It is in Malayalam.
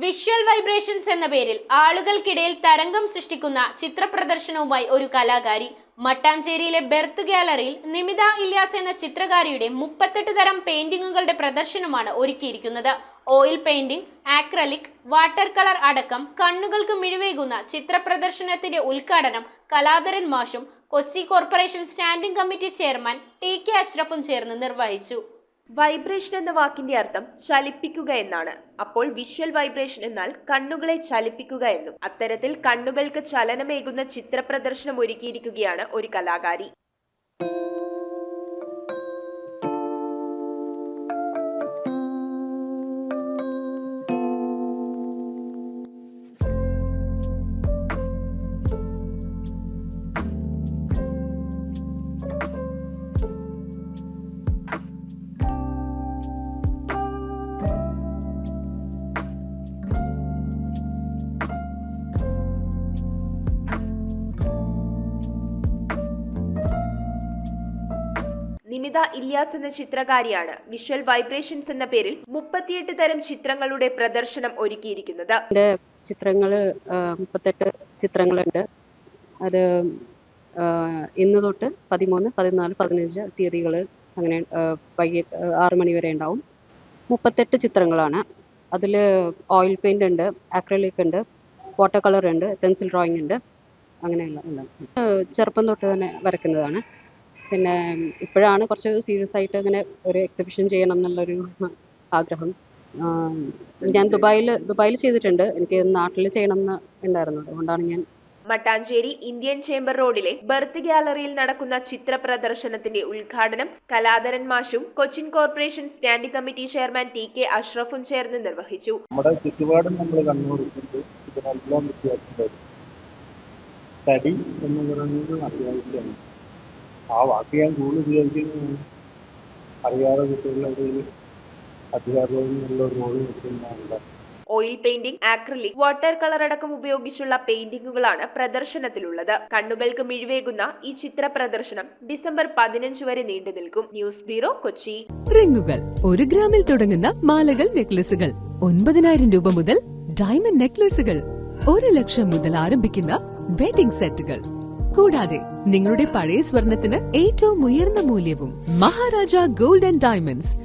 വിഷ്വൽ വൈബ്രേഷൻസ് എന്ന പേരിൽ ആളുകൾക്കിടയിൽ തരംഗം സൃഷ്ടിക്കുന്ന ചിത്രപ്രദർശനവുമായി ഒരു കലാകാരി. മട്ടാഞ്ചേരിയിലെ ബെർത്ത് ഗാലറിയിൽ നിമിത ഇല്യാസ് എന്ന ചിത്രകാരിയുടെ 38 തരം പെയിന്റിങ്ങുകളുടെ പ്രദർശനമാണ് ഒരുക്കിയിരിക്കുന്നത്. Oil painting, acrylic, water colour അടക്കം കണ്ണുകൾക്ക് മിഴിവേകുന്ന ചിത്രപ്രദർശനത്തിന്റെ ഉദ്ഘാടനം കലാധരൻ മാഷും Kochi corporation standing committee chairman T K. അഷ്റഫും ചേർന്ന് നിർവഹിച്ചു. വൈബ്രേഷൻ എന്ന വാക്കിന്റെ അർത്ഥം ചലിപ്പിക്കുക എന്നാണ്. അപ്പോൾ വിഷ്വൽ വൈബ്രേഷൻ എന്നാൽ കണ്ണുകളെ ചലിപ്പിക്കുക എന്നും. അത്തരത്തിൽ കണ്ണുകൾക്ക് ചലനമേകുന്ന ചിത്രപ്രദർശനം ഒരുക്കിയിരിക്കുകയാണ് ഒരു കലാകാരി. നിമിത ഇല്യാസ് എന്ന ചിത്രകാരിയാണ് വിഷ്വൽ വൈബ്രേഷൻസ് എന്ന പേരിൽ 38 തരം ചിത്രങ്ങളുടെ പ്രദർശനം ഒരുക്കിയിരിക്കുന്നത്. ചിത്രങ്ങള് 38 ചിത്രങ്ങളുണ്ട്. അത് ഇന്ന് തൊട്ട് 13, 14, 15 തീയതികൾ അങ്ങനെ വൈകിട്ട് 6 മണി വരെ ഉണ്ടാവും. 38 ചിത്രങ്ങളാണ്. അതിൽ ഓയിൽ പെയിന്റ് ഉണ്ട്, ആക്രലിക് ഉണ്ട്, വാട്ടർ കളർ ഉണ്ട്, പെൻസിൽ ഡ്രോയിങ് ഉണ്ട്, അങ്ങനെയുള്ള ചെറുപ്പം തൊട്ട് തന്നെ വരയ്ക്കുന്നതാണ്. പിന്നെ ഇപ്പോഴാണ് കുറച്ച് സീരിയസ് ആയിട്ട് അങ്ങനെ ഒരു എക്സിബിഷൻ ചെയ്യണം എന്നുള്ളൊരു ആഗ്രഹം. ഞാൻ ദുബായിൽ ചെയ്തിട്ടുണ്ട്. എനിക്ക് നാട്ടിൽ ചെയ്യണം എന്ന് ഉണ്ടായിരുന്നു. അതുകൊണ്ടാണ് ഞാൻ മട്ടാഞ്ചേരി ഇന്ത്യൻ ചേംബർ റോഡിലെ ബെർത്ത് ഗാലറിയിൽ നടക്കുന്ന ചിത്ര പ്രദർശനത്തിന്റെ ഉദ്ഘാടനം കലാധരൻ മാഷും Cochin corporation standing committee chairman T K. അഷ്റഫും ചേർന്ന് നിർവഹിച്ചു. നമ്മുടെ ചുറ്റുപാടും നമ്മൾ കണ്ടുകൊടുക്കുന്നത് ഇതിനെല്ലാം വ്യത്യാസം. തടി എന്ന് പറയുന്നത് അത്യാവശ്യമാണ്. ആ വാക്ക് ഞാൻ കൂടുതൽ ഉപയോഗിക്കുന്നതാണ്. അറിയാതെ കുട്ടികളുടെ അധ്യാപകനുള്ള റോള് കിട്ടുന്നതാണ്. Oil painting, acrylic, water colour അടക്കം ഉപയോഗിച്ചുള്ള പെയിന്റിങ്ങുകളാണ് പ്രദർശനത്തിലുള്ളത്. കണ്ണുകൾക്ക് മിഴിവേകുന്ന ഈ ചിത്ര പ്രദർശനം ഡിസംബർ 15 വരെ നീണ്ടു നിൽക്കും. News bureau, Kochi. റിങ്ങുകൾ 1 ഗ്രാമിൽ തുടങ്ങുന്ന മാലകൾ, നെക്ലസുകൾ 9,000 രൂപ മുതൽ ഡയമണ്ട് നെക്ലസുകൾ 1 ലക്ഷം മുതൽ ആരംഭിക്കുന്ന വെഡിംഗ് സെറ്റുകൾ. കൂടാതെ നിങ്ങളുടെ പഴയ സ്വർണത്തിന് ഏറ്റവും ഉയർന്ന മൂല്യവും. Maharaja gold and diamonds,